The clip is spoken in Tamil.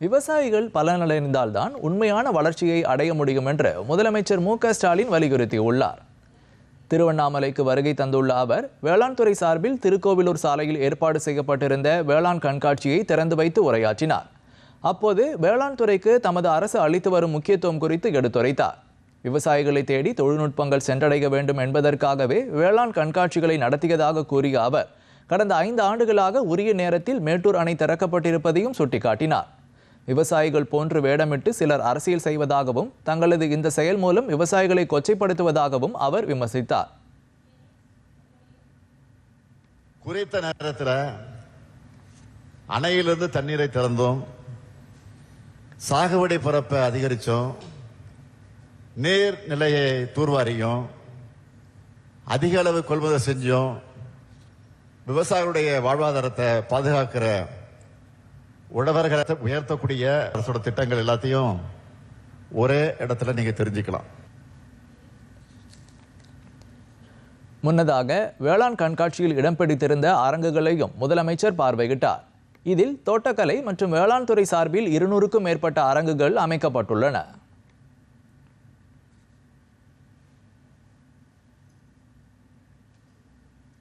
விவசாயிகள் பலனடைந்தால்தான் உண்மையான வளர்ச்சியை அடைய முடியும் என்று முதலமைச்சர் மு.க.ஸ்டாலின் வலியுறுத்தியுள்ளார். திருவண்ணாமலைக்கு வருகை தந்துள்ள அவர் வேளாண் துறை சார்பில் திருக்கோவிலூர் சாலையில் ஏற்பாடு செய்யப்பட்டிருந்த வேளாண் கண்காட்சியை திறந்து வைத்து உரையாற்றினார். அப்போது வேளாண் துறைக்கு தமது அரசு அளித்து வரும் முக்கியத்துவம் குறித்து எடுத்துரைத்தார். விவசாயிகளை தேடி தொழில்நுட்பங்கள் சென்றடைய வேண்டும் என்பதற்காகவே வேளாண் கண்காட்சிகளை நடத்தியதாக கூறிய அவர் கடந்த 5 ஆண்டுகளாக உரிய நேரத்தில் மேட்டூர் அணை திறக்கப்பட்டிருப்பதையும் சுட்டிக்காட்டினார். விவசாயிகள் போன்று வேடமிட்டு சிலர் அரசியல் செய்வதாகவும் தங்களது இந்த செயல் மூலம் விவசாயிகளை கொச்சைப்படுத்துவதாகவும் அவர் விமர்சித்தார். குறித்த நேரத்தில் அணையிலிருந்து தண்ணீரை திறந்தோம், சாகுபடி பரப்பை அதிகரிச்சோம், நீர் நிலையை தூர்வாரியும், அதிக அளவு கொள்முதல் செஞ்சோம், விவசாயிகளுடைய வாழ்வாதாரத்தை பாதுகாக்கிற உழவர்களை உயர்த்தக்கூடிய அரசோட திட்டங்கள் எல்லாத்தையும் ஒரே இடத்துல நீங்க தெரிஞ்சுக்கலாம். முன்னதாக வேளாண் கண்காட்சியில் இடம் பிடித்திருந்த அரங்குகளையும் முதலமைச்சர் பார்வையிட்டார். இதில் தோட்டக்கலை மற்றும் வேளாண் துறை சார்பில் 200க்கும் மேற்பட்ட அரங்குகள் அமைக்கப்பட்டுள்ளன.